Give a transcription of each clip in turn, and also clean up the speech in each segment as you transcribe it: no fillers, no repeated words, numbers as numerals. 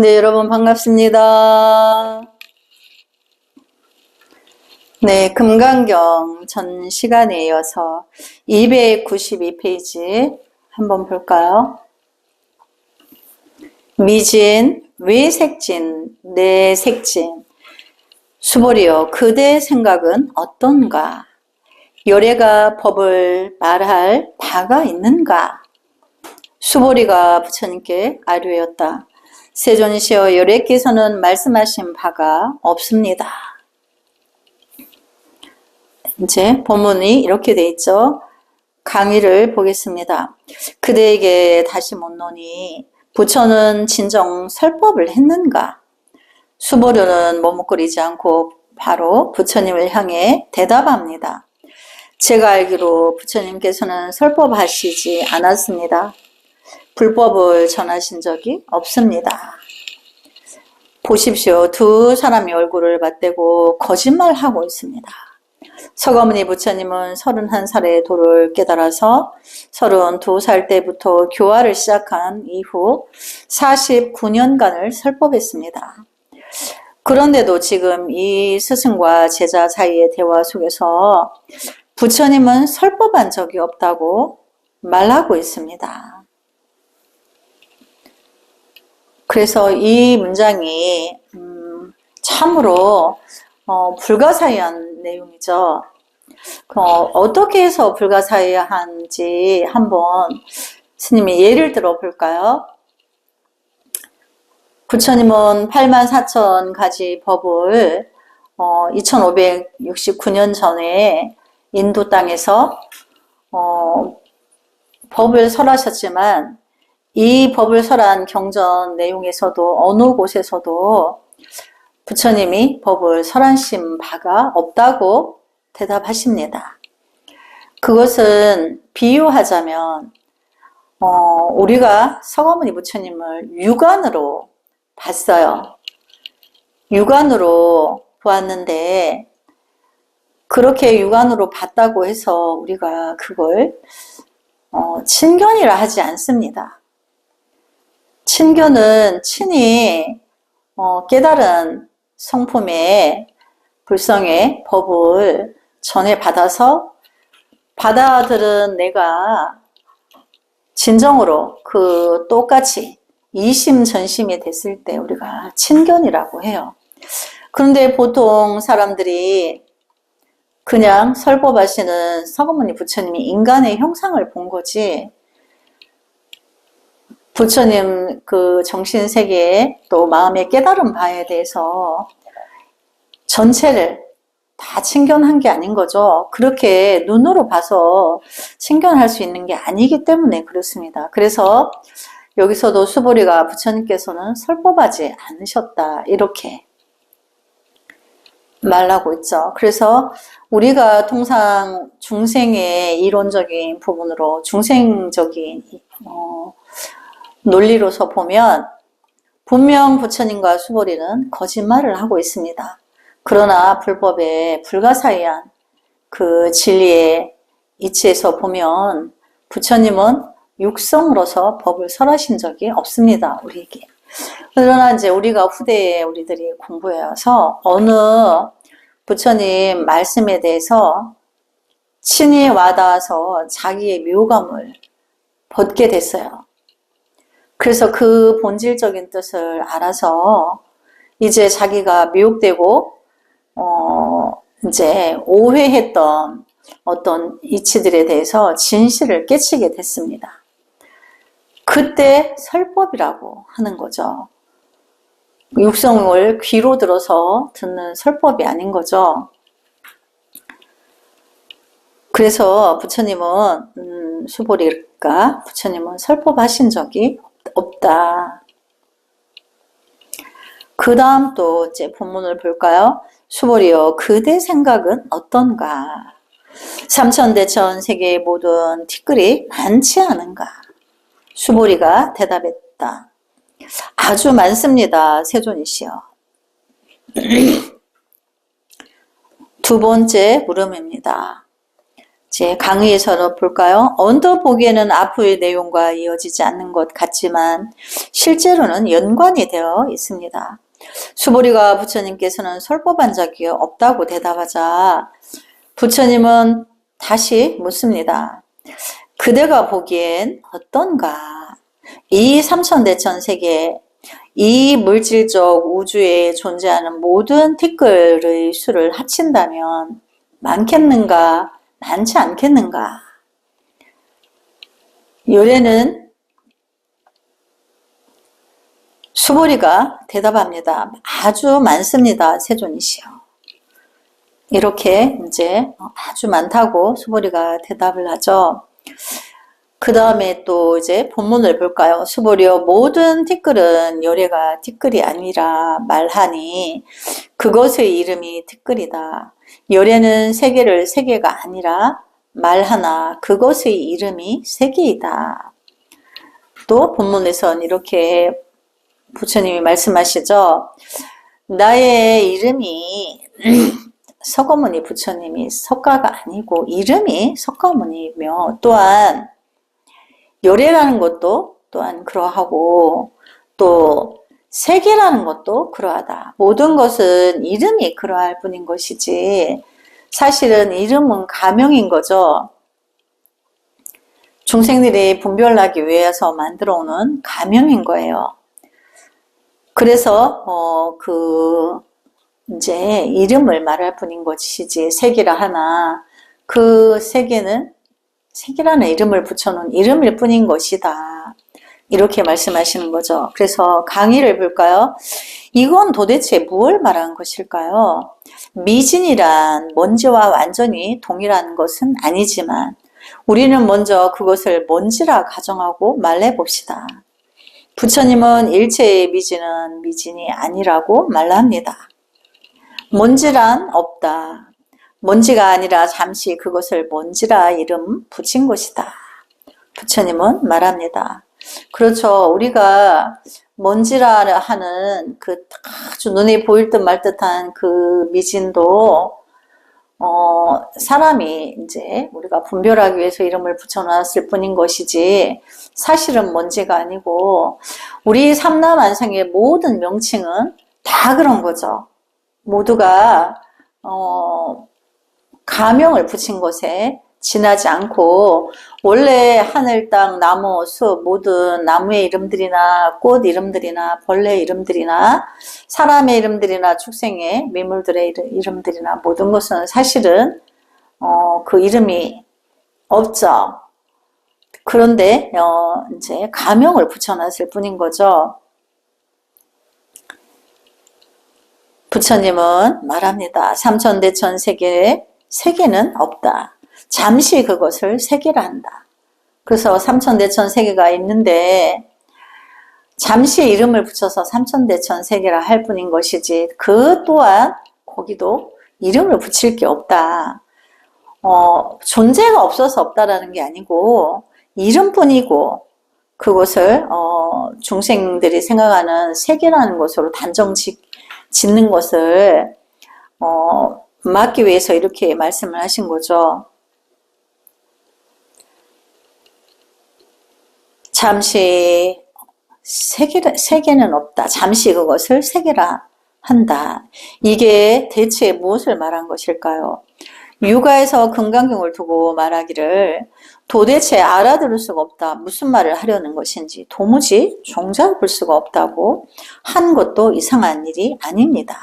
네, 여러분 반갑습니다. 네, 금강경 전 시간에 이어서 292페이지 한번 볼까요? 미진, 외색진, 내색진, 수보리여 그대 생각은 어떤가? 요래가 법을 말할 바가 있는가? 수보리가 부처님께 아뢰었다. 세존이시여 요래께서는 말씀하신 바가 없습니다. 이제 본문이 이렇게 돼 있죠. 강의를 보겠습니다. 그대에게 다시 묻노니 부처는 진정 설법을 했는가? 수보료는 머뭇거리지 않고 바로 부처님을 향해 대답합니다. 제가 알기로 부처님께서는 설법하시지 않았습니다. 불법을 전하신 적이 없습니다. 보십시오. 두 사람이 얼굴을 맞대고 거짓말하고 있습니다. 서가모니 부처님은 31살에 도를 깨달아서 32살 때부터 교화를 시작한 이후 49년간을 설법했습니다. 그런데도 지금 이 스승과 제자 사이의 대화 속에서 부처님은 설법한 적이 없다고 말하고 있습니다. 그래서 이 문장이 참으로 불가사의한 내용이죠. 어떻게 해서 불가사의한지 한번 스님이 예를 들어 볼까요? 부처님은 84,000가지 법을 2569년 전에 인도 땅에서 법을 설하셨지만 이 법을 설한 경전 내용에서도 어느 곳에서도 부처님이 법을 설하신 바가 없다고 대답하십니다. 그것은 비유하자면 우리가 서가모니 부처님을 육안으로 봤어요. 육안으로 보았는데 그렇게 육안으로 봤다고 해서 우리가 그걸 친견이라 하지 않습니다. 친견은 친히 깨달은 성품의 불성의 법을 전해받아서 받아들은 내가 진정으로 그 똑같이 이심전심이 됐을 때 우리가 친견이라고 해요. 그런데 보통 사람들이 그냥 설법하시는 서가모니 부처님이 인간의 형상을 본 거지 부처님 그 정신세계에 또 마음의 깨달은 바에 대해서 전체를 다 친견한 게 아닌 거죠. 그렇게 눈으로 봐서 친견할 수 있는 게 아니기 때문에 그렇습니다. 그래서 여기서도 수보리가 부처님께서는 설법하지 않으셨다 이렇게 말하고 있죠. 그래서 우리가 통상 중생의 이론적인 부분으로 중생적인 논리로서 보면 분명 부처님과 수보리는 거짓말을 하고 있습니다. 그러나 불법에 불가사의한 그 진리의 이치에서 보면 부처님은 육성으로서 법을 설하신 적이 없습니다. 우리에게. 그러나 이제 우리가 후대에 우리들이 공부해서 어느 부처님 말씀에 대해서 친히 와닿아서 자기의 묘감을 벗게 됐어요. 그래서 그 본질적인 뜻을 알아서 이제 자기가 미혹되고 이제 오해했던 어떤 이치들에 대해서 진실을 깨치게 됐습니다. 그때 설법이라고 하는 거죠. 육성을 귀로 들어서 듣는 설법이 아닌 거죠. 그래서 부처님은 수보리가 부처님은 설법하신 적이 없다. 그 다음 또 이제 본문을 볼까요? 수보리여 그대 생각은 어떤가? 삼천대천 세계의 모든 티끌이 많지 않은가? 수보리가 대답했다. 아주 많습니다. 세존이시여. 두 번째 물음입니다. 이제 강의에서 볼까요? 언뜻 보기에는 앞의 내용과 이어지지 않는 것 같지만 실제로는 연관이 되어 있습니다. 수보리가 부처님께서는 설법한 적이 없다고 대답하자 부처님은 다시 묻습니다. 그대가 보기엔 어떤가? 이 삼천대천 세계, 이 물질적 우주에 존재하는 모든 티끌의 수를 합친다면 많겠는가? 많지 않겠는가? 요래는 수보리가 대답합니다. 아주 많습니다. 세존이시여. 이렇게 이제 아주 많다고 수보리가 대답을 하죠. 그 다음에 또 이제 본문을 볼까요? 수보리여 모든 티끌은 요래가 티끌이 아니라 말하니 그것의 이름이 티끌이다. 요래는 세계를 세계가 아니라 말하나 그것의 이름이 세계이다. 또 본문에선 이렇게 부처님이 말씀하시죠. 나의 이름이 석가모니 부처님이 석가가 아니고 이름이 석가모니이며 또한 요래라는 것도 또한 그러하고 또 세계라는 것도 그러하다. 모든 것은 이름이 그러할 뿐인 것이지 사실은 이름은 가명인 거죠. 중생들이 분별하기 위해서 만들어 오는 가명인 거예요. 그래서 이제 이름을 말할 뿐인 것이지 세계라 하나 그 세계는 세계라는 이름을 붙여놓은 이름일 뿐인 것이다. 이렇게 말씀하시는 거죠. 그래서 강의를 볼까요? 이건 도대체 무엇을 말하는 것일까요? 미진이란 먼지와 완전히 동일한 것은 아니지만 우리는 먼저 그것을 먼지라 가정하고 말해봅시다. 부처님은 일체의 미진은 미진이 아니라고 말합니다. 먼지란 없다. 먼지가 아니라 잠시 그것을 먼지라 이름 붙인 것이다. 부처님은 말합니다. 그렇죠. 우리가 먼지라 하는 그 아주 눈에 보일 듯 말 듯한 그 미진도 사람이 이제 우리가 분별하기 위해서 이름을 붙여놨을 뿐인 것이지 사실은 먼지가 아니고 우리 삼라만상의 모든 명칭은 다 그런 거죠. 모두가 가명을 붙인 것에 지나지 않고 원래 하늘, 땅, 나무, 숲 모든 나무의 이름들이나 꽃 이름들이나 벌레 이름들이나 사람의 이름들이나 축생의 미물들의 이름들이나 모든 것은 사실은 그 이름이 없죠. 그런데 이제 가명을 붙여놨을 뿐인 거죠. 부처님은 말합니다. 삼천대천 세계는 없다. 잠시 그것을 세계라 한다. 그래서 삼천대천 세계가 있는데 잠시 이름을 붙여서 삼천대천 세계라 할 뿐인 것이지 그 또한 거기도 이름을 붙일 게 없다. 존재가 없어서 없다라는 게 아니고 이름뿐이고 그것을 중생들이 생각하는 세계라는 것으로 단정 짓는 것을 막기 위해서 이렇게 말씀을 하신 거죠. 잠시 세계는 없다. 잠시 그것을 세계라 한다. 이게 대체 무엇을 말한 것일까요? 유가에서 금강경을 두고 말하기를 도대체 알아들을 수가 없다. 무슨 말을 하려는 것인지 도무지 종잡을 수가 없다고 한 것도 이상한 일이 아닙니다.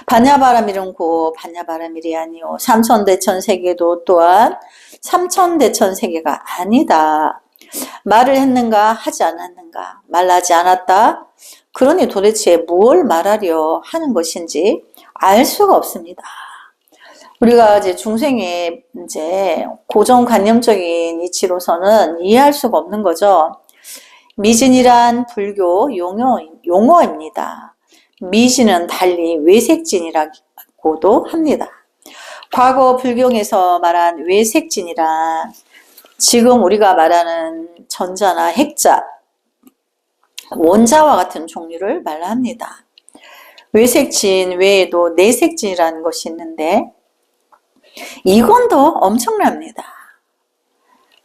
반야바라밀은 고 반야바라밀이 아니오. 삼천대천 세계도 또한 삼천대천 세계가 아니다. 말을 했는가 하지 않았는가 말하지 않았다. 그러니 도대체 뭘 말하려 하는 것인지 알 수가 없습니다. 우리가 이제 중생의 이제 고정관념적인 이치로서는 이해할 수가 없는 거죠. 미진이란 불교 용어입니다. 미진은 달리 외색진이라고도 합니다. 과거 불경에서 말한 외색진이란 지금 우리가 말하는 전자나 핵자, 원자와 같은 종류를 말합니다. 외색진 외에도 내색진이라는 것이 있는데 이건도 엄청납니다.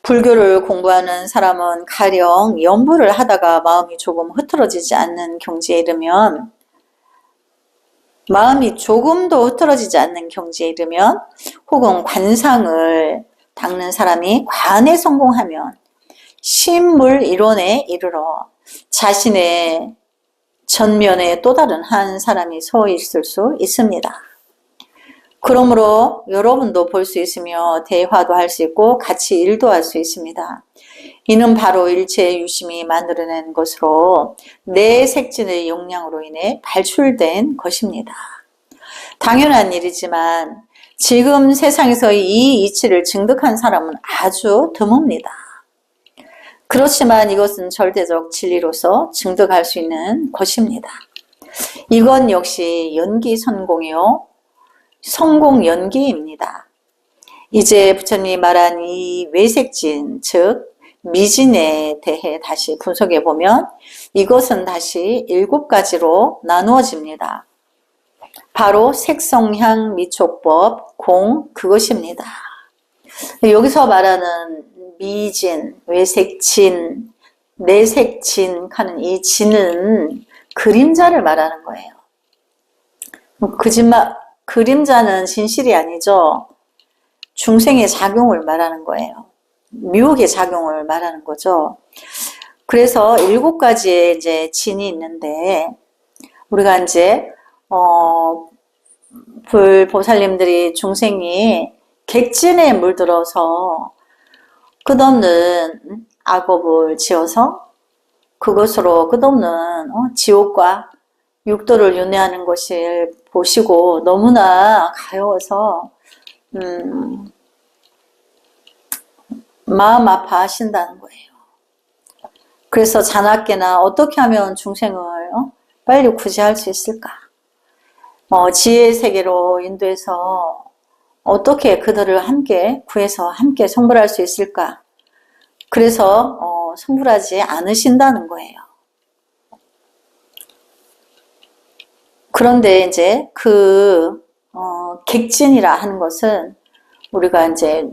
불교를 공부하는 사람은 가령 연부를 하다가 마음이 조금 흐트러지지 않는 경지에 이르면, 마음이 조금도 흐트러지지 않는 경지에 이르면, 혹은 관상을 닦는 사람이 관에 성공하면 신물 이론에 이르러 자신의 전면에 또 다른 한 사람이 서 있을 수 있습니다. 그러므로 여러분도 볼 수 있으며 대화도 할 수 있고 같이 일도 할 수 있습니다. 이는 바로 일체의 유심이 만들어낸 것으로 내 색진의 역량으로 인해 발출된 것입니다. 당연한 일이지만 지금 세상에서 이 이치를 증득한 사람은 아주 드뭅니다. 그렇지만 이것은 절대적 진리로서 증득할 수 있는 것입니다. 이건 역시 연기선공이요, 성공연기입니다. 이제 부처님이 말한 이 외색진, 즉 미진에 대해 다시 분석해 보면 이것은 다시 7가지로 나누어집니다. 바로 색성향 미촉법 공, 그것입니다. 여기서 말하는 미진, 외색진, 내색진 하는 이 진은 그림자를 말하는 거예요. 그림자는 진실이 아니죠. 중생의 작용을 말하는 거예요. 묘의 작용을 말하는 거죠. 그래서 7가지의 이제 진이 있는데, 우리가 이제 불보살님들이 중생이 객진에 물들어서 끝없는 악업을 지어서 그것으로 끝없는 지옥과 육도를 윤회하는 것을 보시고 너무나 가여워서 마음 아파하신다는 거예요. 그래서 자나깨나 어떻게 하면 중생을 빨리 구제할 수 있을까? 지혜의 세계로 인도해서 어떻게 그들을 함께 구해서 함께 성불할 수 있을까? 그래서 성불하지 않으신다는 거예요. 그런데 이제 객진이라 하는 것은 우리가 이제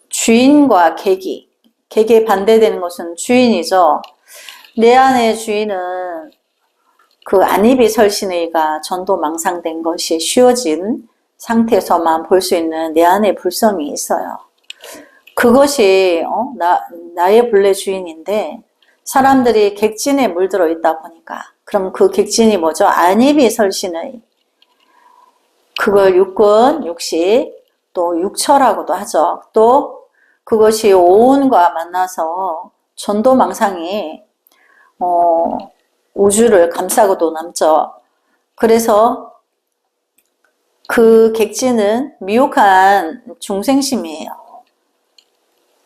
주인과 객에 반대되는 것은 주인이죠. 내 안의 주인은 그 안입이 설신의가 전도망상된 것이 쉬워진 상태에서만 볼 수 있는 내 안의 불성이 있어요. 그것이 나의 본래 주인인데 사람들이 객진에 물들어 있다 보니까, 그럼 그 객진이 뭐죠? 안입이 설신의, 그걸 육근, 육식, 또 육처라고도 하죠. 또 그것이 오온과 만나서 전도망상이 우주를 감싸고도 남죠. 그래서 그 객진은 미혹한 중생심이에요.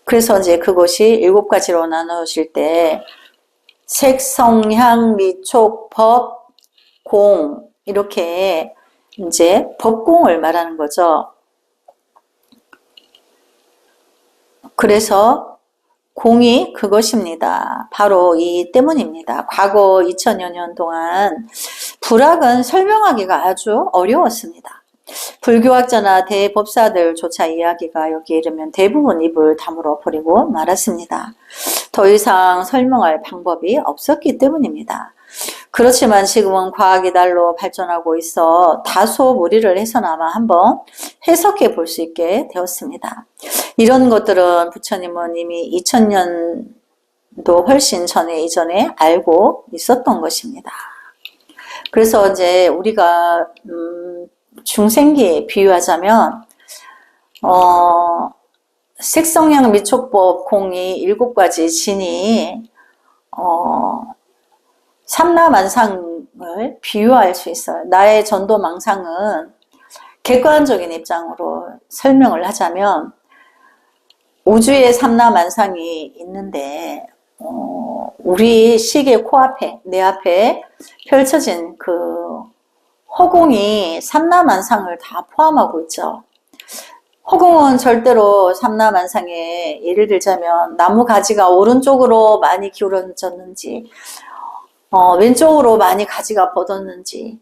그래서 이제 그것이 7가지로 나누실 때 색, 성, 향, 미촉, 법, 공, 이렇게 이제 법공을 말하는 거죠. 그래서 공이 그것입니다. 바로 이 때문입니다. 과거 2000여 년 동안 불학은 설명하기가 아주 어려웠습니다. 불교학자나 대법사들조차 이야기가 여기에 이르면 대부분 입을 다물어 버리고 말았습니다. 더 이상 설명할 방법이 없었기 때문입니다. 그렇지만 지금은 과학이 날로 발전하고 있어 다소 무리를 해서나마 한번 해석해 볼 수 있게 되었습니다. 이런 것들은 부처님은 이미 2000년도 훨씬 이전에 알고 있었던 것입니다. 그래서 이제 우리가 중생기에 비유하자면 색성향 미촉법 공이 7가지 진이 삼라만상을 비유할 수 있어요. 나의 전도망상은 객관적인 입장으로 설명을 하자면 우주의 삼라만상이 있는데 우리 시계 코앞에, 내 앞에 펼쳐진 그 허공이 삼라만상을 다 포함하고 있죠. 허공은 절대로 삼라만상에, 예를 들자면 나무 가지가 오른쪽으로 많이 기울어졌는지 왼쪽으로 많이 가지가 뻗었는지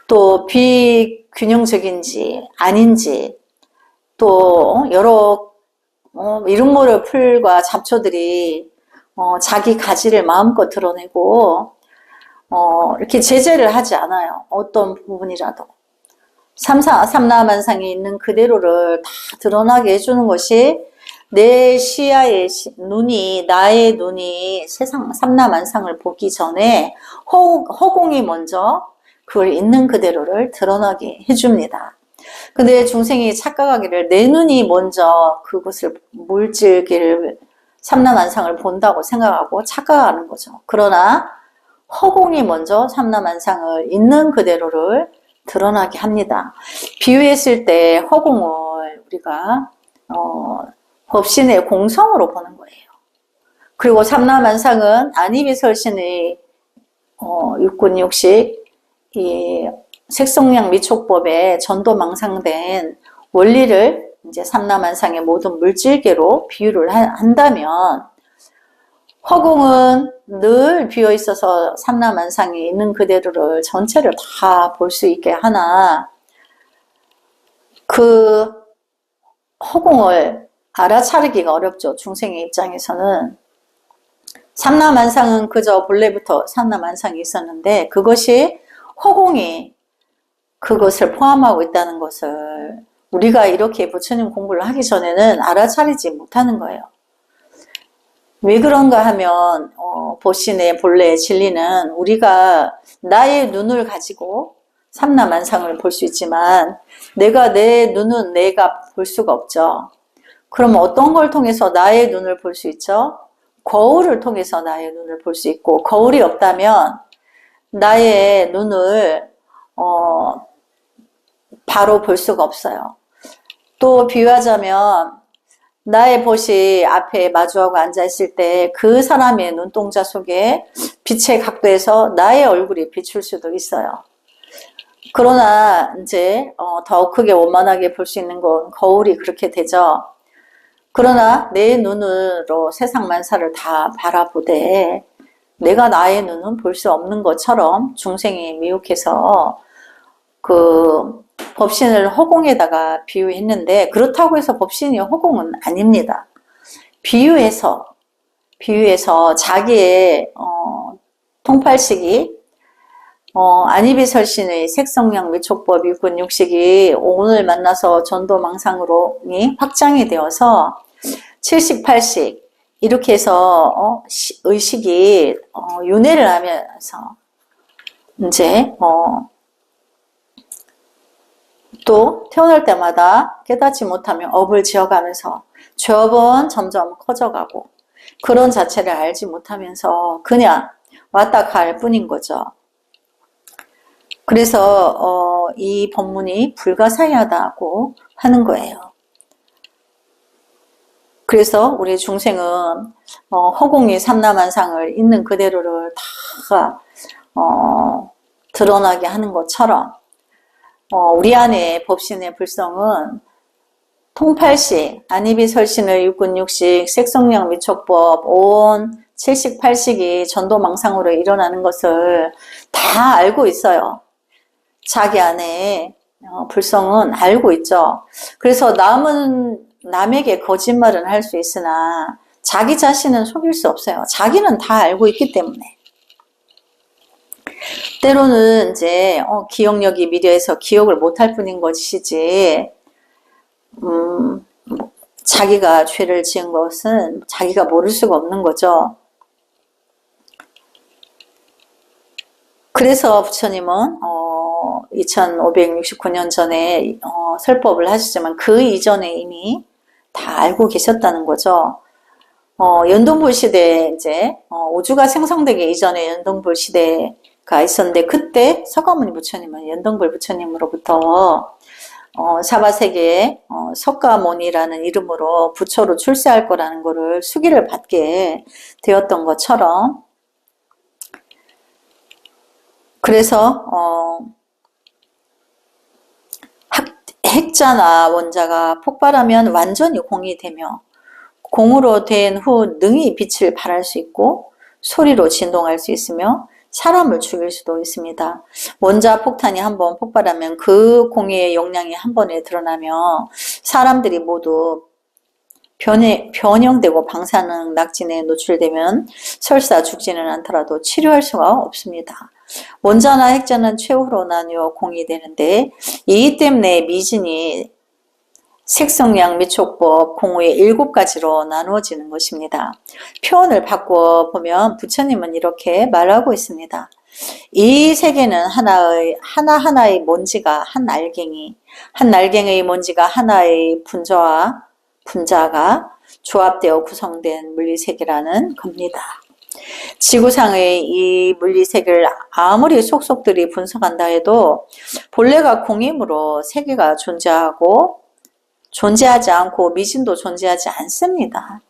또 비균형적인지 아닌지 또 여러 이름 모를 풀과 잡초들이 자기 가지를 마음껏 드러내고 이렇게 제재를 하지 않아요. 어떤 부분이라도. 삼라만상에 있는 그대로를 다 드러나게 해주는 것이 내 시야의 눈이, 나의 눈이 세상 삼라만상을 보기 전에 허공이 먼저 그걸 있는 그대로를 드러나게 해줍니다. 근데 중생이 착각하기를 내 눈이 먼저 그것을 물질기를 삼라만상을 본다고 생각하고 착각하는 거죠. 그러나 허공이 먼저 삼라만상을 있는 그대로를 드러나게 합니다. 비유했을 때 허공을 우리가 법신의 공성으로 보는 거예요. 그리고 삼라만상은 안이비설신의 육군육식 이 색성량 미촉법에 전도망상된 원리를 이제 삼라만상의 모든 물질계로 비유를 한다면 허공은 늘 비어 있어서 삼라만상에 있는 그대로를 전체를 다 볼 수 있게 하나 그 허공을 알아차리기가 어렵죠. 중생의 입장에서는. 삼라만상은 그저 본래부터 삼라만상이 있었는데 그것이 허공이 그것을 포함하고 있다는 것을 우리가 이렇게 부처님 공부를 하기 전에는 알아차리지 못하는 거예요. 왜 그런가 하면 보신의 본래의 진리는 우리가 나의 눈을 가지고 삼라만상을 볼 수 있지만 내 눈은 내가 볼 수가 없죠. 그럼 어떤 걸 통해서 나의 눈을 볼 수 있죠? 거울을 통해서 나의 눈을 볼 수 있고 거울이 없다면 나의 눈을 바로 볼 수가 없어요. 또 비유하자면 나의 벗이 앞에 마주하고 앉아있을 때 그 사람의 눈동자 속에 빛의 각도에서 나의 얼굴이 비출 수도 있어요. 그러나 이제 더 크게 원만하게 볼 수 있는 건 거울이 그렇게 되죠. 그러나 내 눈으로 세상 만사를 다 바라보되 내가 나의 눈은 볼 수 없는 것처럼 중생이 미혹해서 그 법신을 허공에다가 비유했는데 그렇다고 해서 법신이 허공은 아닙니다. 비유해서 자기의 통팔식이 안이비설신의 색성량 미촉법 육군육식이 오늘 만나서 전도망상으로 확장이 되어서 70, 80 이렇게 해서 의식이 윤회를 하면서 이제 또 태어날 때마다 깨닫지 못하면 업을 지어가면서 죄업은 점점 커져가고 그런 자체를 알지 못하면서 그냥 왔다 갈 뿐인 거죠. 그래서 이 법문이 불가사의하다고 하는 거예요. 그래서 우리 중생은 허공이 삼라만상을 있는 그대로를 다 드러나게 하는 것처럼 우리 안에 법신의 불성은 통팔식, 안이비설신의 육군육식, 색성량 미촉법, 온 70, 80이 전도망상으로 일어나는 것을 다 알고 있어요. 자기 안에 불성은 알고 있죠. 그래서 남에게 거짓말은 할 수 있으나 자기 자신은 속일 수 없어요. 자기는 다 알고 있기 때문에. 때로는 이제 기억력이 미려해서 기억을 못할 뿐인 것이지 자기가 죄를 지은 것은 자기가 모를 수가 없는 거죠. 그래서 부처님은 2569년 전에 설법을 하시지만 그 이전에 이미 다 알고 계셨다는 거죠. 연동불 시대에 이제 우주가 생성되기 이전에 연동불 시대가 있었는데 그때 서가모니 부처님은 연동불 부처님으로부터 사바세계에 석가모니라는 이름으로 부처로 출세할 거라는 거를 수기를 받게 되었던 것처럼 그래서 핵자나 원자가 폭발하면 완전히 공이 되며 공으로 된 후 능히 빛을 발할 수 있고 소리로 진동할 수 있으며 사람을 죽일 수도 있습니다. 원자 폭탄이 한번 폭발하면 그 공해의 용량이 한 번에 드러나면 사람들이 모두 변형되고 방사능 낙진에 노출되면 설사 죽지는 않더라도 치료할 수가 없습니다. 원자나 핵자는 최후로 나뉘어 공유되는데 이 때문에 미진이 색성량 미촉법 공후의 7가지로 나누어지는 것입니다. 표현을 바꿔보면 부처님은 이렇게 말하고 있습니다. 이 세계는 하나하나의 먼지가 한 날갱이의 먼지가 하나의 분자가 조합되어 구성된 물리세계라는 겁니다. 지구상의 이 물리세계를 아무리 속속들이 분석한다 해도 본래가 공이므로 세계가 존재하지 않고 미진도 존재하지 않습니다.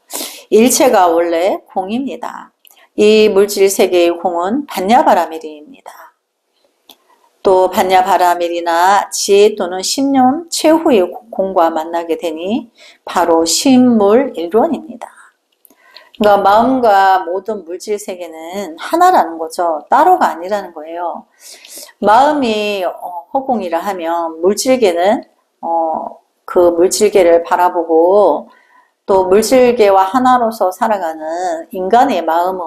일체가 원래 공입니다. 이 물질세계의 공은 반야바라밀입니다. 또 반야바라밀이나 지혜 또는 신념 최후의 공과 만나게 되니 바로 신물일론입니다. 그러니까 마음과 모든 물질세계는 하나라는 거죠. 따로가 아니라는 거예요. 마음이 허공이라 하면 물질계는 그 물질계를 바라보고 또 물질계와 하나로서 살아가는 인간의 마음은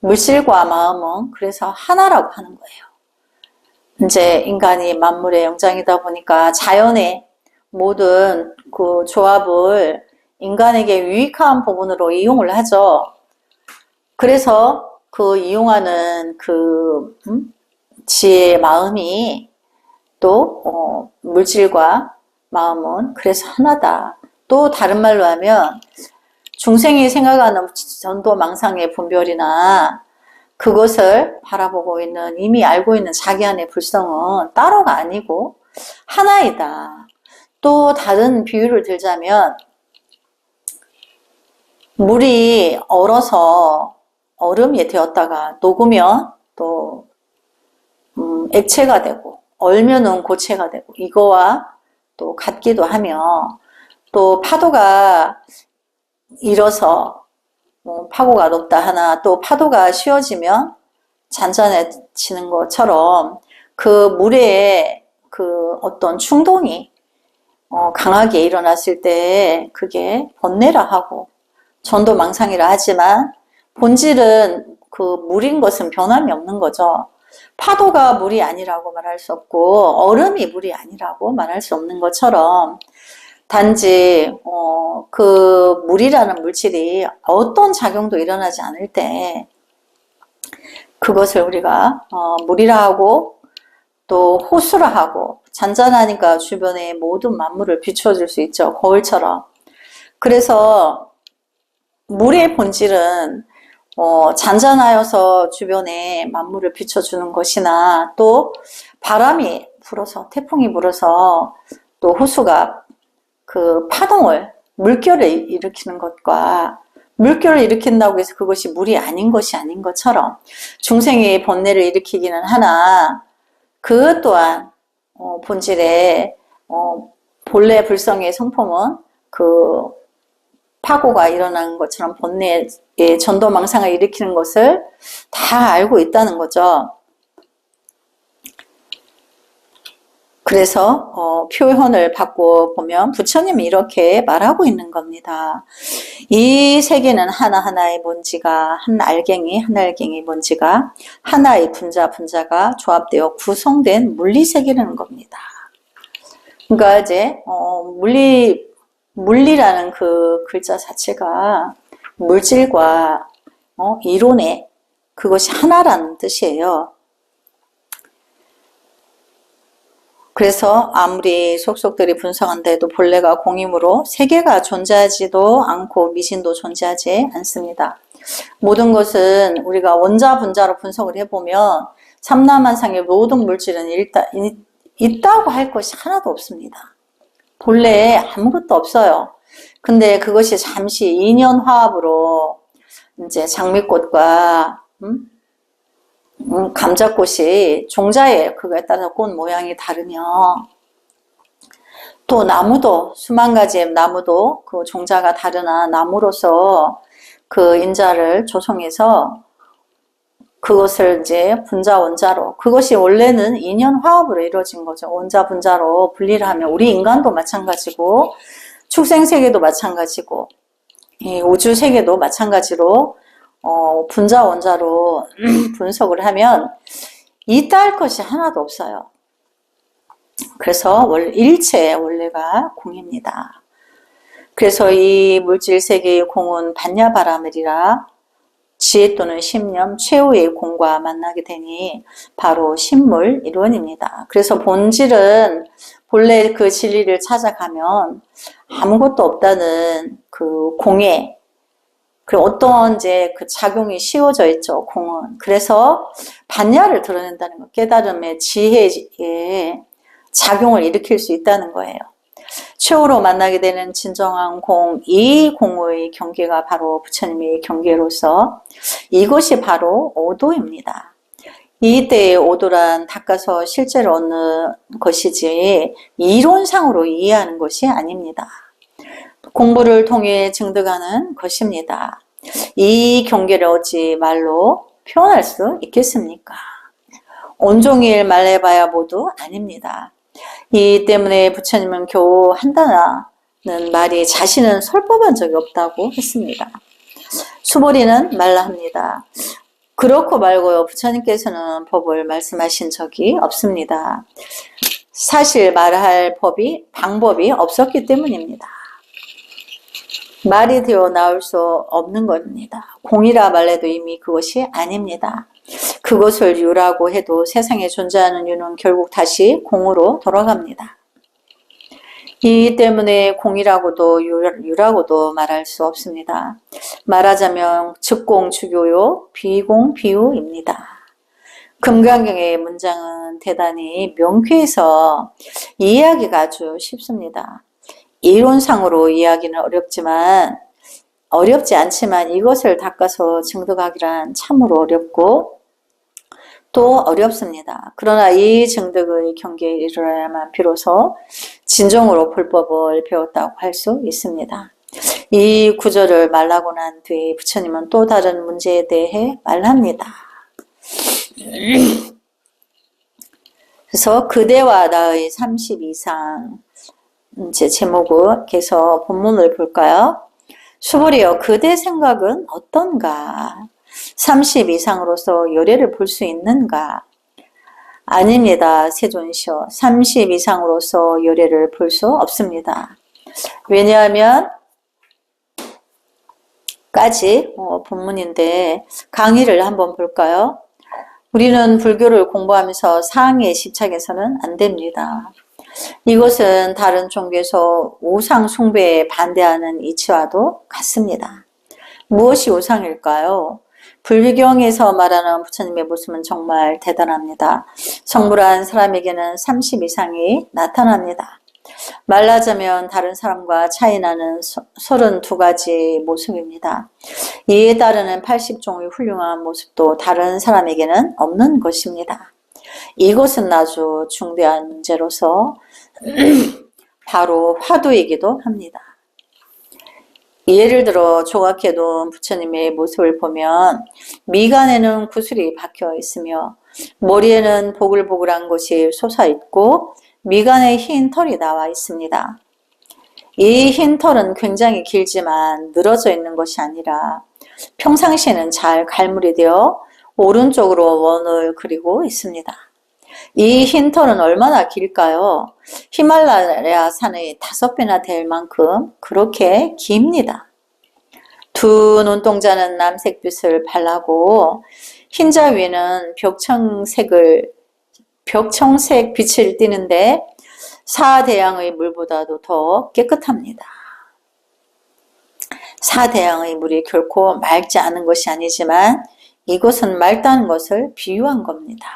물질과 마음은 그래서 하나라고 하는 거예요. 이제 인간이 만물의 영장이다 보니까 자연의 모든 그 조합을 인간에게 유익한 부분으로 이용을 하죠. 그래서 그 이용하는 그 지혜의 마음이 또 물질과 마음은 그래서 하나다. 또 다른 말로 하면 중생이 생각하는 전도망상의 분별이나 그것을 바라보고 있는 이미 알고 있는 자기 안의 불성은 따로가 아니고 하나이다. 또 다른 비유를 들자면 물이 얼어서 얼음이 되었다가 녹으면 또 액체가 되고 얼면은 고체가 되고 이거와 또 같기도 하며 또 파도가 일어서 파고가 높다 하나 또 파도가 쉬어지면 잔잔해지는 것처럼 그 물에 그 어떤 충동이 강하게 일어났을 때 그게 번뇌라 하고 전도망상이라 하지만 본질은 그 물인 것은 변함이 없는 거죠. 파도가 물이 아니라고 말할 수 없고 얼음이 물이 아니라고 말할 수 없는 것처럼 단지 그 물이라는 물질이 어떤 작용도 일어나지 않을 때 그것을 우리가 물이라 하고 또 호수라 하고 잔잔하니까 주변의 모든 만물을 비춰줄 수 있죠. 거울처럼. 그래서 물의 본질은 잔잔하여서 주변에 만물을 비춰주는 것이나 또 바람이 불어서 태풍이 불어서 또 호수가 그 파동을 물결을 일으키는 것과 물결을 일으킨다고 해서 그것이 물이 아닌 것이 아닌 것처럼 중생의 번뇌를 일으키기는 하나 그 또한 본질의 본래 불성의 성품은 그 파고가 일어나는 것처럼 번뇌의 전도망상을 일으키는 것을 다 알고 있다는 거죠. 그래서 표현을 바꿔보면 부처님이 이렇게 말하고 있는 겁니다. 이 세계는 하나하나의 먼지가 한 알갱이 먼지가 하나의 분자가 조합되어 구성된 물리세계라는 겁니다. 그러니까 이제 물리라는 그 글자 자체가 물질과 이론의 그것이 하나라는 뜻이에요. 그래서 아무리 속속들이 분석한다 해도 본래가 공이므로 세계가 존재하지도 않고 미신도 존재하지 않습니다. 모든 것은 우리가 원자 분자로 분석을 해보면 삼라만상의 모든 물질은 있다고 할 것이 하나도 없습니다. 본래 아무것도 없어요. 근데 그것이 잠시 인연화합으로 이제 장미꽃과 감자꽃이 종자예요. 그거에 따라서 꽃 모양이 다르며 또 나무도 수만 가지의 나무도 그 종자가 다르나 나무로서 그 인자를 조성해서 그것을 이제 분자 원자로, 그것이 원래는 인연 화합으로 이루어진 거죠. 원자 분자로 분리를 하면 우리 인간도 마찬가지고 축생 세계도 마찬가지고 이 우주 세계도 마찬가지로 분자 원자로 분석을 하면 이따할 것이 하나도 없어요. 그래서 일체의 원래가 공입니다. 그래서 이 물질 세계의 공은 반야바라밀이라 지혜 또는 신념 최후의 공과 만나게 되니 바로 신물 일원입니다. 그래서 본질은 본래 그 진리를 찾아가면 아무것도 없다는 그 공에 그 어떤 이제 그 작용이 씌워져 있죠, 공은. 그래서 반야를 드러낸다는 거, 깨달음의 지혜의 작용을 일으킬 수 있다는 거예요. 최후로 만나게 되는 진정한 공, 이 공의 경계가 바로 부처님의 경계로서 이것이 바로 오도입니다. 이때의 오도란 닦아서 실제로 얻는 것이지 이론상으로 이해하는 것이 아닙니다. 공부를 통해 증득하는 것입니다. 이 경계를 어찌 말로 표현할 수 있겠습니까? 온종일 말해봐야 모두 아닙니다. 이 때문에 부처님은 겨우 한다는 말이 자신은 설법한 적이 없다고 했습니다. 수보리는 말라 합니다. 그렇고 말고요. 부처님께서는 법을 말씀하신 적이 없습니다. 사실 말할 방법이 없었기 때문입니다. 말이 되어 나올 수 없는 겁니다. 공이라 말해도 이미 그것이 아닙니다. 그것을 유라고 해도 세상에 존재하는 유는 결국 다시 공으로 돌아갑니다. 이 때문에 공이라고도 유라고도 말할 수 없습니다. 말하자면 즉공 주교요, 비공 비유입니다. 금강경의 문장은 대단히 명쾌해서 이해하기가 아주 쉽습니다. 이론상으로 이해하기는 어렵지 않지만 이것을 닦아서 증득하기란 참으로 어렵고 또 어렵습니다. 그러나 이 증득의 경계에 이르러야만 비로소 진정으로 불법을 배웠다고 할 수 있습니다. 이 구절을 말하고 난 뒤에 부처님은 또 다른 문제에 대해 말합니다. 그래서 그대와 나의 32상 제 제목에서 본문을 볼까요? 수보리여, 그대 생각은 어떤가? 30 이상으로서 요래를 볼 수 있는가? 아닙니다. 세존시여. 30 이상으로서 요래를 볼 수 없습니다. 왜냐하면 까지 본문인데 강의를 한번 볼까요? 우리는 불교를 공부하면서 사항에 집착해서는 안 됩니다. 이것은 다른 종교에서 우상 숭배에 반대하는 이치와도 같습니다. 무엇이 우상일까요? 불경에서 말하는 부처님의 모습은 정말 대단합니다. 성불한 사람에게는 30 이상이 나타납니다. 말하자면 다른 사람과 차이나는 32가지 모습입니다. 이에 따르는 80종의 훌륭한 모습도 다른 사람에게는 없는 것입니다. 이것은 아주 중대한 문제로서 바로 화두이기도 합니다. 예를 들어 조각해둔 부처님의 모습을 보면 미간에는 구슬이 박혀 있으며 머리에는 보글보글한 것이 솟아있고 미간에 흰 털이 나와 있습니다. 이 흰 털은 굉장히 길지만 늘어져 있는 것이 아니라 평상시에는 잘 갈무리 되어 오른쪽으로 원을 그리고 있습니다. 이 흰 털은 얼마나 길까요? 히말라야 산의 5배나 될 만큼 그렇게 깁니다. 두 눈동자는 남색빛을 발라고 흰자 위에는 벽청색 빛을 띠는데 사대양의 물보다도 더 깨끗합니다. 사대양의 물이 결코 맑지 않은 것이 아니지만 이것은 맑다는 것을 비유한 겁니다.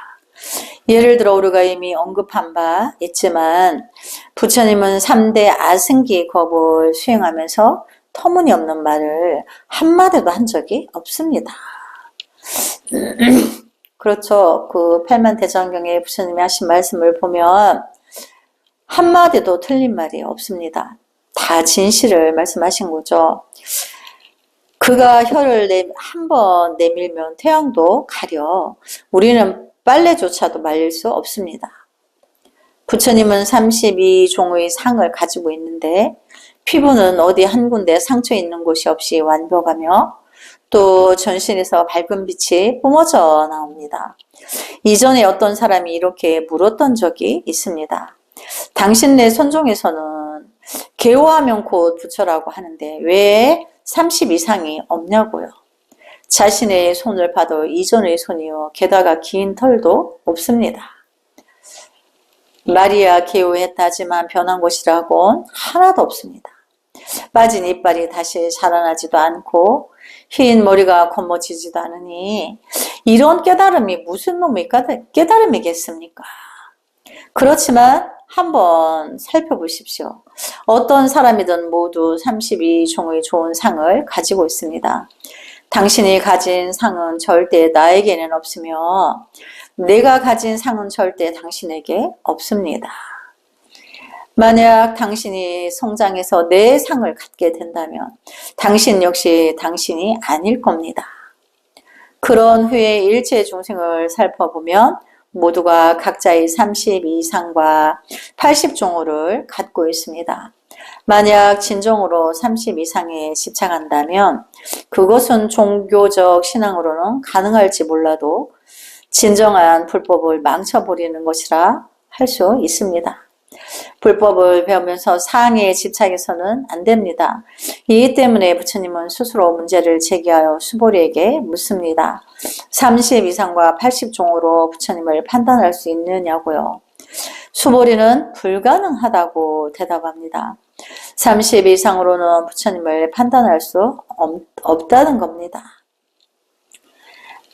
예를 들어 우리가 이미 언급한 바 있지만 부처님은 3대 아승기 법을 수행하면서 터무니없는 말을 한마디도 한 적이 없습니다. 그렇죠. 그 팔만대장경에 부처님이 하신 말씀을 보면 한마디도 틀린 말이 없습니다. 다 진실을 말씀하신 거죠. 그가 혀를 한 번 내밀면 태양도 가려 우리는 빨래조차도 말릴 수 없습니다. 부처님은 32종의 상을 가지고 있는데 피부는 어디 한 군데 상처 있는 곳이 없이 완벽하며 또 전신에서 밝은 빛이 뿜어져 나옵니다. 이전에 어떤 사람이 이렇게 물었던 적이 있습니다. 당신 네 손종에서는 개호하면 곧 부처라고 하는데 왜 30 이상이 없냐고요. 자신의 손을 봐도 이전의 손이요. 게다가 긴 털도 없습니다. 말이야 개호했다지만 변한 것이라곤 하나도 없습니다. 빠진 이빨이 다시 자라나지도 않고 흰 머리가 검어지지도 않으니 이런 깨달음이 무슨 놈의 깨달음이겠습니까? 그렇지만 한번 살펴보십시오. 어떤 사람이든 모두 32종의 좋은 상을 가지고 있습니다. 당신이 가진 상은 절대 나에게는 없으며 내가 가진 상은 절대 당신에게 없습니다. 만약 당신이 성장해서 내 상을 갖게 된다면 당신 역시 당신이 아닐 겁니다. 그런 후에 일체 중생을 살펴보면 모두가 각자의 32상과 80종호를 갖고 있습니다. 만약 진정으로 30 이상에 집착한다면 그것은 종교적 신앙으로는 가능할지 몰라도 진정한 불법을 망쳐버리는 것이라 할 수 있습니다. 불법을 배우면서 상에 집착해서는 안 됩니다. 이 때문에 부처님은 스스로 문제를 제기하여 수보리에게 묻습니다. 30 이상과 80종으로 부처님을 판단할 수 있느냐고요. 수보리는 불가능하다고 대답합니다. 30 이상으로는 부처님을 판단할 수 없다는 겁니다.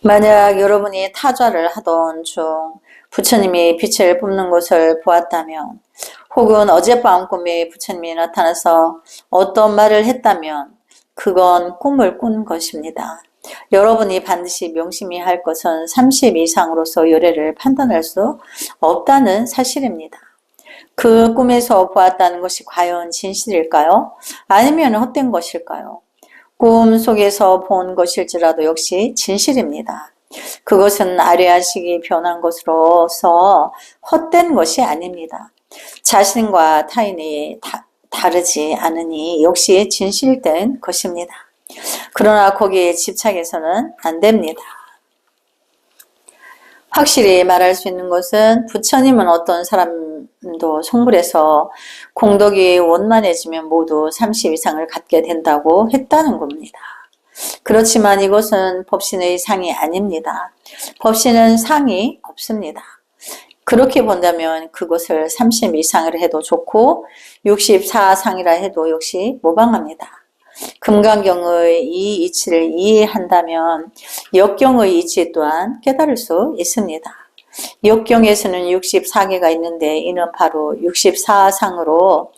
만약 여러분이 타좌를 하던 중 부처님이 빛을 뿜는 것을 보았다면 혹은 어젯밤 꿈에 부처님이 나타나서 어떤 말을 했다면 그건 꿈을 꾼 것입니다. 여러분이 반드시 명심히 할 것은 30 이상으로서 열애를 판단할 수 없다는 사실입니다. 그 꿈에서 보았다는 것이 과연 진실일까요? 아니면 헛된 것일까요? 꿈 속에서 본 것일지라도 역시 진실입니다. 그것은 아리아식이 변한 것으로서 헛된 것이 아닙니다. 자신과 타인이 다르지 않으니 역시 진실된 것입니다. 그러나 거기에 집착해서는 안 됩니다. 확실히 말할 수 있는 것은 부처님은 어떤 사람도 성불해서 공덕이 원만해지면 모두 30 이상을 갖게 된다고 했다는 겁니다. 그렇지만 이것은 법신의 상이 아닙니다. 법신은 상이 없습니다. 그렇게 본다면 그것을 30 이상을 해도 좋고 64상이라 해도 역시 무방합니다. 금강경의 이 이치를 이해한다면 역경의 이치 또한 깨달을 수 있습니다. 역경에서는 64개가 있는데 이는 바로 64상으로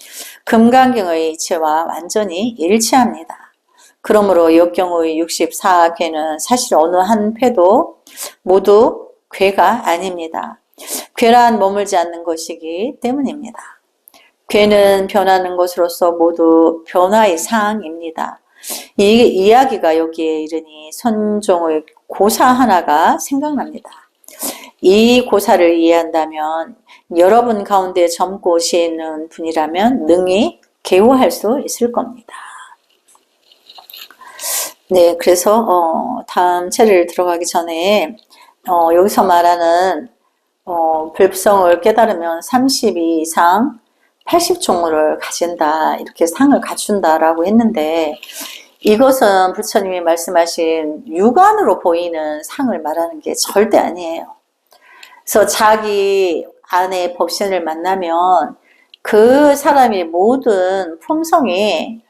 금강경의 이치와 완전히 일치합니다. 그러므로 역경의 64괴는 사실 어느 한 폐도 모두 괴가 아닙니다. 괴란 머물지 않는 것이기 때문입니다. 괴는 변하는 것으로서 모두 변화의 사항입니다. 이 이야기가 여기에 이르니 선종의 고사 하나가 생각납니다. 이 고사를 이해한다면 여러분 가운데 젊고 시에 있는 분이라면 능히 개호할 수 있을 겁니다. 네, 그래서 다음 차례를 들어가기 전에 여기서 말하는 불성을 깨달으면 32 이상 80종호를 가진다, 이렇게 상을 갖춘다라고 했는데 이것은 부처님이 말씀하신 육안으로 보이는 상을 말하는 게 절대 아니에요. 그래서 자기 안에 법신을 만나면 그 사람의 모든 품성이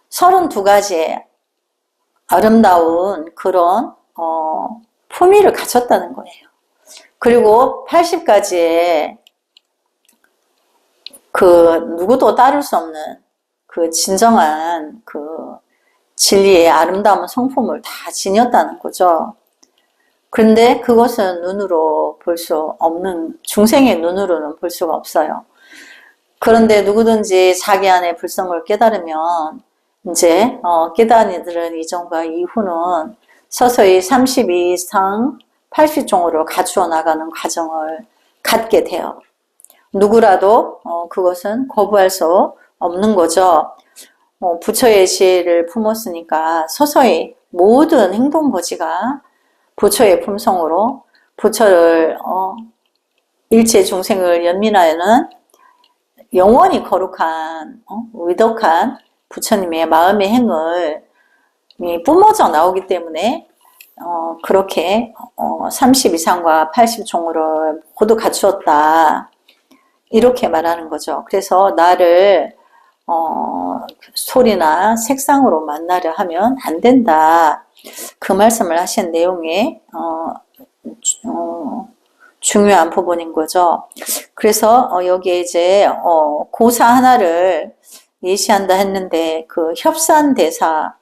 32가지의 아름다운 그런 품위를 갖췄다는 거예요. 그리고 80가지의 그 누구도 따를 수 없는 그 진정한 그 진리의 아름다운 성품을 다 지녔다는 거죠. 그런데 그것은 눈으로 볼 수 없는, 중생의 눈으로는 볼 수가 없어요. 그런데 누구든지 자기 안에 불성을 깨달으면 이제 깨달은 이전과 이후는 서서히 32 이상 80종으로 갖추어 나가는 과정을 갖게 돼요. 누구라도 그것은 거부할 수 없는 거죠. 부처의 지혜를 품었으니까 서서히 모든 행동거지가 부처의 품성으로 부처를 일체 중생을 연민하여는 영원히 거룩한 위덕한 부처님의 마음의 행을 뿜어져 나오기 때문에 그렇게 30 이상과 80종으로 모두 갖추었다 이렇게 말하는 거죠. 그래서 나를 소리나 색상으로 만나려 하면 안 된다. 그 말씀을 하신 내용의 중요한 부분인 거죠. 그래서 여기에 이제 고사 하나를 예시한다 했는데 그 협산대사라고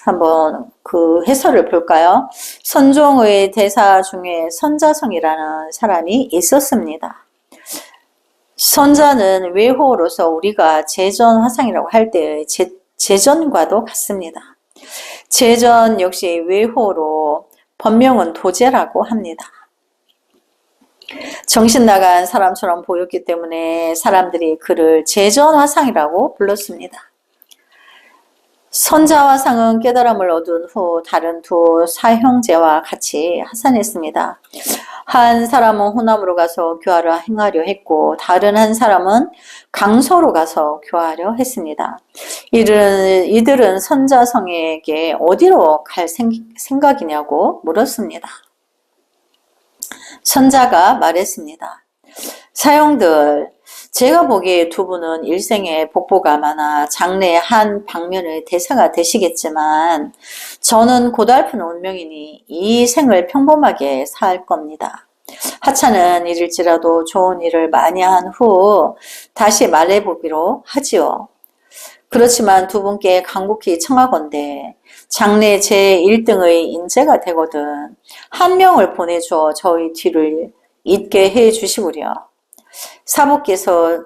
한번 그 해설을 볼까요? 선종의 대사 중에 선자성이라는 사람이 있었습니다. 선자는 외호로서 우리가 제전화상이라고 할 때의 제전과도 같습니다. 제전 역시 외호로 본명은 도제라고 합니다. 정신 나간 사람처럼 보였기 때문에 사람들이 그를 제전화상이라고 불렀습니다. 선자화상은 깨달음을 얻은 후 다른 두 사형제와 같이 하산했습니다. 한 사람은 호남으로 가서 교화를 행하려 했고 다른 한 사람은 강서로 가서 교화하려 했습니다. 이들은 선자성에게 어디로 갈 생각이냐고 물었습니다. 선자가 말했습니다. 사형들, 제가 보기에 두 분은 일생에 복보가 많아 장래의 한 방면의 대사가 되시겠지만 저는 고달픈 운명이니 이 생을 평범하게 살 겁니다. 하찮은 일일지라도 좋은 일을 많이 한 후 다시 말해보기로 하지요. 그렇지만 두 분께 간곡히 청하건대 장래 제 1등의 인재가 되거든 한 명을 보내주어 저희 뒤를 잇게 해 주시구려. 사부께서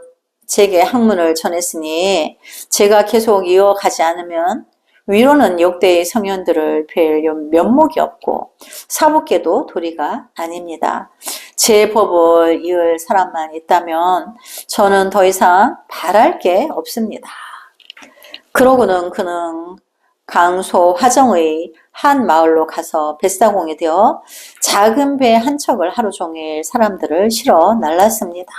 제게 학문을 전했으니 제가 계속 이어가지 않으면 위로는 역대의 성현들을 뵐 면목이 없고 사부께도 도리가 아닙니다. 제 법을 이을 사람만 있다면 저는 더 이상 바랄 게 없습니다. 그러고는 그는 강소 화정의 한 마을로 가서 뱃사공이 되어 작은 배 한 척을 하루 종일 사람들을 실어 날랐습니다.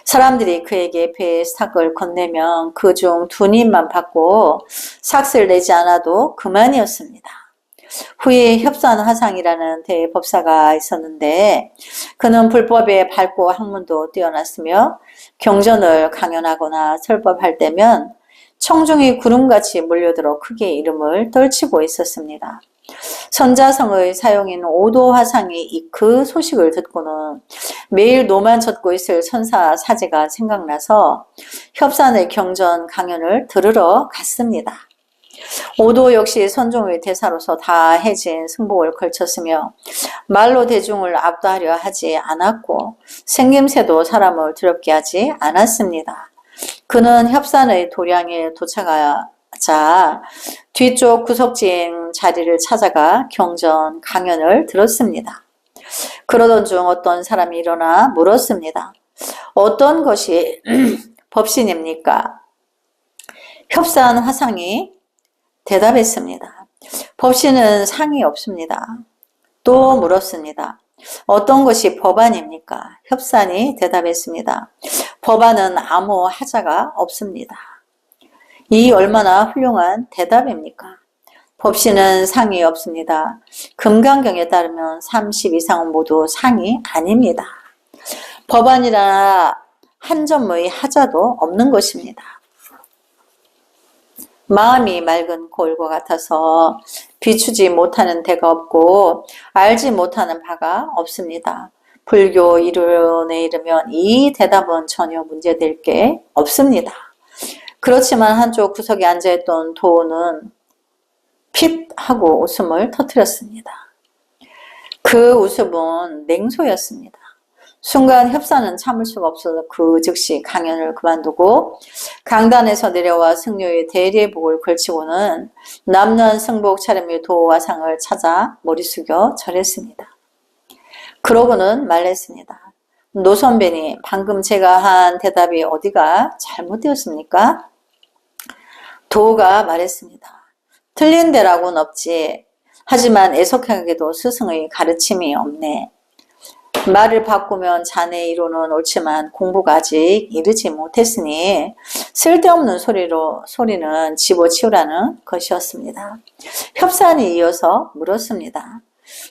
사람들이 그에게 배의 삭을 건네면 그중 두 입만 받고 삭을 내지 않아도 그만이었습니다. 후에 협산화상이라는 대법사가 있었는데 그는 불법에 밝고 학문도 뛰어났으며 경전을 강연하거나 설법할 때면 청중이 구름같이 몰려들어 크게 이름을 떨치고 있었습니다. 선자성의 사용인 오도화상이 그 소식을 듣고는 매일 노만 젓고 있을 선사 사제가 생각나서 협산의 경전 강연을 들으러 갔습니다. 오도 역시 선종의 대사로서 다 해진 승복을 걸쳤으며 말로 대중을 압도하려 하지 않았고 생김새도 사람을 두렵게 하지 않았습니다. 그는 협산의 도량에 도착하자 뒤쪽 구석진 자리를 찾아가 경전 강연을 들었습니다. 그러던 중 어떤 사람이 일어나 물었습니다. 어떤 것이 법신입니까? 협산 화상이 대답했습니다. 법신은 상이 없습니다. 또 물었습니다. 어떤 것이 법안입니까? 협산이 대답했습니다. 법안은 아무 하자가 없습니다. 이 얼마나 훌륭한 대답입니까? 법신은 상이 없습니다. 금강경에 따르면 30 이상은 모두 상이 아닙니다. 법안이라 한 점의 하자도 없는 것입니다. 마음이 맑은 고을과 같아서 비추지 못하는 데가 없고 알지 못하는 바가 없습니다. 불교 이론에 이르면 이 대답은 전혀 문제될 게 없습니다. 그렇지만 한쪽 구석에 앉아있던 도는 핏 하고 웃음을 터뜨렸습니다. 그 웃음은 냉소였습니다. 순간 협사는 참을 수가 없어서 그 즉시 강연을 그만두고 강단에서 내려와 승려의 대리복을 걸치고는 남루한 승복 차림의 도화상을 찾아 머리 숙여 절했습니다. 그러고는 말했습니다. 노 선배님, 방금 제가 한 대답이 어디가 잘못되었습니까? 도가 말했습니다. 틀린 데라고는 없지. 하지만 애석하게도 스승의 가르침이 없네. 말을 바꾸면 자네 이론은 옳지만 공부가 아직 이르지 못했으니 쓸데없는 소리는 집어치우라는 것이었습니다. 협산이 이어서 물었습니다.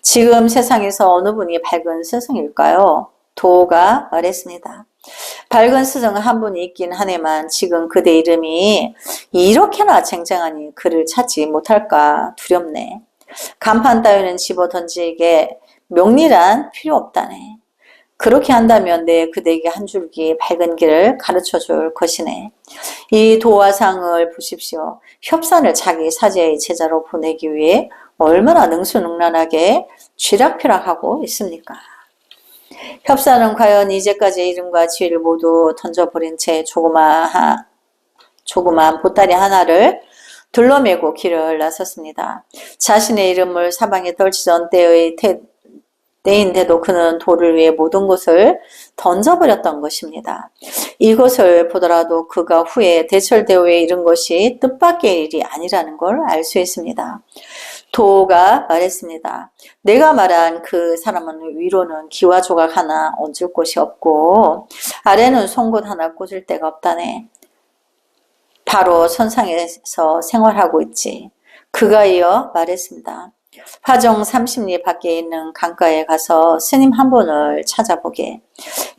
지금 세상에서 어느 분이 밝은 스승일까요? 도가 말했습니다. 밝은 스승 한 분이 있긴 하네만 지금 그대 이름이 이렇게나 쟁쟁하니 그를 찾지 못할까 두렵네. 간판 따위는 집어 던지게 명리란 필요 없다네. 그렇게 한다면 내 그대에게 한 줄기 밝은 길을 가르쳐 줄 것이네. 이 도화상을 보십시오. 협산을 자기 사제의 제자로 보내기 위해 얼마나 능수능란하게 쥐락펴락하고 있습니까? 협사는 과연 이제까지 이름과 지위를 모두 던져버린 채 조그마한 보따리 하나를 둘러매고 길을 나섰습니다. 자신의 이름을 사방에 떨치던 때인데도 그는 도를 위해 모든 것을 던져버렸던 것입니다. 이것을 보더라도 그가 후에 대철대오에 이른 것이 뜻밖의 일이 아니라는 걸 알 수 있습니다. 도가 말했습니다. 내가 말한 그 사람은 위로는 기와 조각 하나 얹을 곳이 없고 아래는 송곳 하나 꽂을 데가 없다네. 바로 선상에서 생활하고 있지. 그가 이어 말했습니다. 화정 30리 밖에 있는 강가에 가서 스님 한 분을 찾아보게.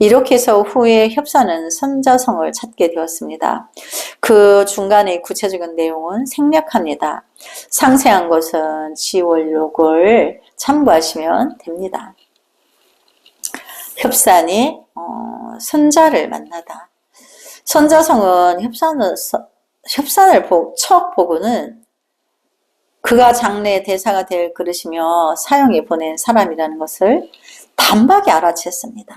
이렇게 해서 후에 협사는 선자성을 찾게 되었습니다. 그 중간의 구체적인 내용은 생략합니다. 상세한 것은 지월록을 참고하시면 됩니다. 협산이 선자를 만나다. 선자성은 협산을 척 보고는 그가 장래의 대사가 될 그릇이며 사형에 보낸 사람이라는 것을 단박에 알아챘습니다.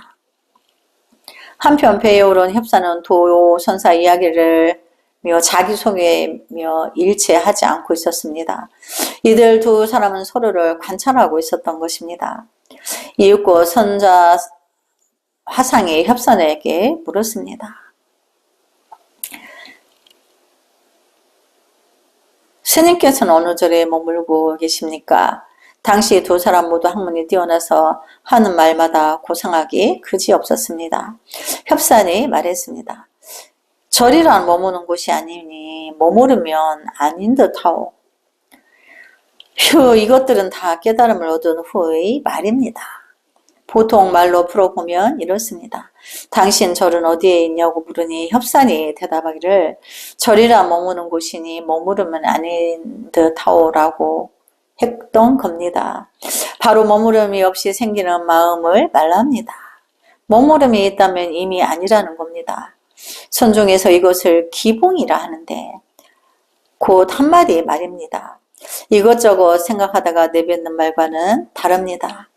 한편 배에 오른 협사는 도선사 이야기를 자기소개며 일체하지 않고 있었습니다. 이들 두 사람은 서로를 관찰하고 있었던 것입니다. 이윽고 선자 화상이 협산에게 물었습니다. 스님께서는 어느 절에 머물고 계십니까? 당시 두 사람 모두 학문이 뛰어나서 하는 말마다 고상하기 그지없었습니다. 협산이 말했습니다. 절이란 머무는 곳이 아니니 머무르면 아닌 듯하오. 휴, 이것들은 다 깨달음을 얻은 후의 말입니다. 보통 말로 풀어보면 이렇습니다. 당신 절은 어디에 있냐고 물으니 협산이 대답하기를 절이라 머무는 곳이니 머무르면 아닌 듯하오라고 했던 겁니다. 바로 머무름이 없이 생기는 마음을 말합니다. 머무름이 있다면 이미 아니라는 겁니다. 선중에서 이것을 기봉이라 하는데 곧 한마디 말입니다. 이것저것 생각하다가 내뱉는 말과는 다릅니다.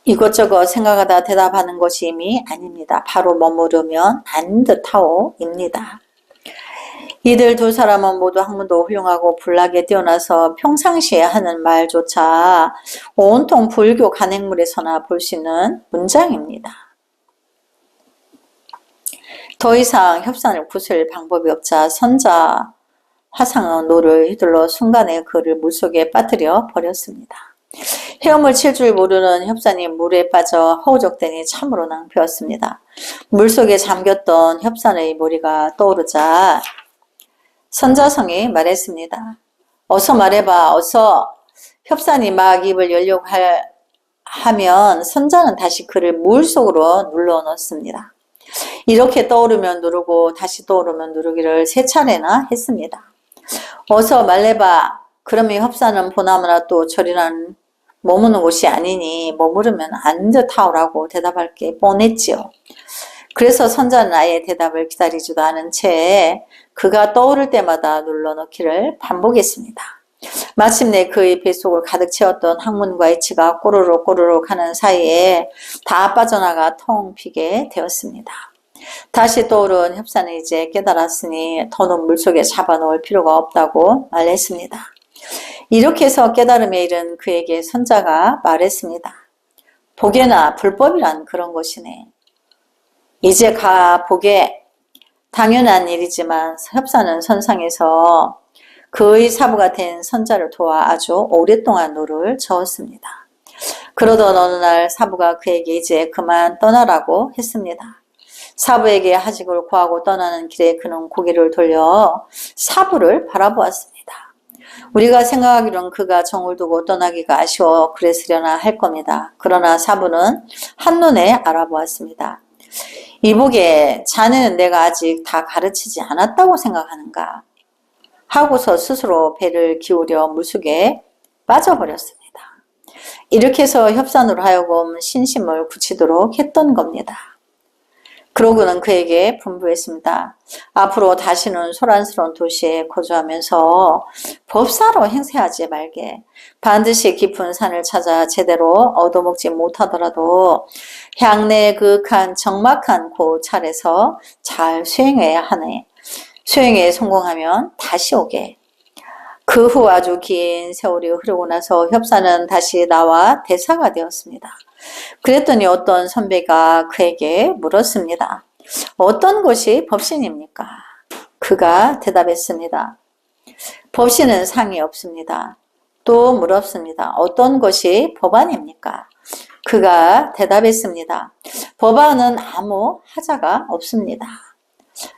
이것저것 생각하다 대답하는 것이 이미 아닙니다. 바로 머무르면 안 듯하오입니다. 이들 두 사람은 모두 학문도 훌륭하고 불나게 뛰어나서 평상시에 하는 말조차 온통 불교 간행물에서나 볼 수 있는 문장입니다. 더 이상 협산을 부술 방법이 없자 선자 화상은 노를 휘둘러 순간에 그를 물속에 빠뜨려 버렸습니다. 헤엄을 칠 줄 모르는 협산이 물에 빠져 허우적대니 참으로 낭패였습니다. 물속에 잠겼던 협산의 머리가 떠오르자 선자성이 말했습니다. 어서 말해봐, 어서. 협산이 막 입을 열려고 하면 선자는 다시 그를 물속으로 눌러 넣습니다. 이렇게 떠오르면 누르고 다시 떠오르면 누르기를 3차례나 했습니다. 어서 말해봐. 그러면 협산은 보나마나 또 절이란 머무는 곳이 아니니 머무르면 안 듯하오라고 대답할 게 뻔했지요. 그래서 선자는 아예 대답을 기다리지도 않은 채 그가 떠오를 때마다 눌러넣기를 반복했습니다. 마침내 그의 뱃속을 가득 채웠던 학문과 이치가 꼬르륵 꼬르륵 하는 사이에 다 빠져나가 텅 비게 되었습니다. 다시 떠오른 협사는 이제 깨달았으니 더는 물속에 잡아놓을 필요가 없다고 말했습니다. 이렇게 해서 깨달음에 이른 그에게 선자가 말했습니다. 보게나 불법이란 그런 것이네. 이제 가 보게. 당연한 일이지만 협사는 선상에서 그의 사부가 된 선자를 도와 아주 오랫동안 노를 저었습니다. 그러던 어느 날 사부가 그에게 이제 그만 떠나라고 했습니다. 사부에게 하직을 구하고 떠나는 길에 그는 고개를 돌려 사부를 바라보았습니다. 우리가 생각하기로는 그가 정을 두고 떠나기가 아쉬워 그랬으려나 할 겁니다. 그러나 사부는 한눈에 알아보았습니다. 이보게, 자네는 내가 아직 다 가르치지 않았다고 생각하는가? 하고서 스스로 배를 기울여 물속에 빠져버렸습니다. 이렇게 해서 협산으로 하여금 신심을 굳히도록 했던 겁니다. 그러고는 그에게 분부했습니다. 앞으로 다시는 소란스러운 도시에 거주하면서 법사로 행세하지 말게. 반드시 깊은 산을 찾아 제대로 얻어먹지 못하더라도 향내 그윽한 적막한 고찰에서 잘 수행해야 하네. 수행에 성공하면 다시 오게. 그 후 아주 긴 세월이 흐르고 나서 협사는 다시 나와 대사가 되었습니다. 그랬더니 어떤 선배가 그에게 물었습니다. 어떤 것이 법신입니까? 그가 대답했습니다. 법신은 상이 없습니다. 또 물었습니다. 어떤 것이 법안입니까? 그가 대답했습니다. 법안은 아무 하자가 없습니다.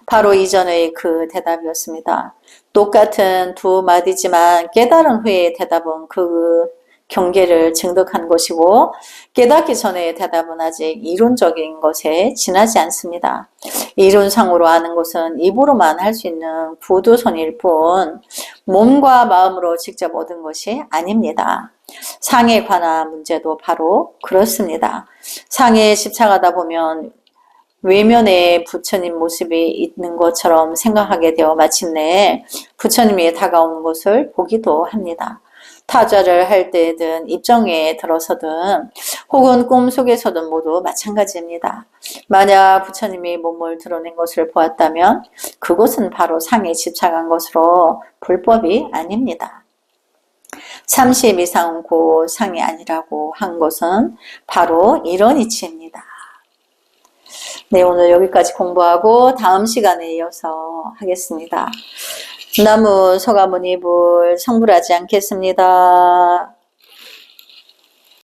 바로 이전의 그 대답이었습니다. 똑같은 두 마디지만 깨달은 후의 대답은 그 경계를 증득한 것이고 깨닫기 전의 대답은 아직 이론적인 것에 지나지 않습니다. 이론상으로 아는 것은 입으로만 할 수 있는 구두선일 뿐 몸과 마음으로 직접 얻은 것이 아닙니다. 상에 관한 문제도 바로 그렇습니다. 상에 집착하다 보면 외면에 부처님 모습이 있는 것처럼 생각하게 되어 마침내 부처님이 다가오는 것을 보기도 합니다. 타좌를 할 때든 입정에 들어서든 혹은 꿈속에서든 모두 마찬가지입니다. 만약 부처님이 몸을 드러낸 것을 보았다면 그것은 바로 상에 집착한 것으로 불법이 아닙니다. 30 이상은 고 상이 아니라고 한 것은 바로 이런 이치입니다. 네, 오늘 여기까지 공부하고 다음 시간에 이어서 하겠습니다. 나무 서가모니 불 성불하지 않겠습니다.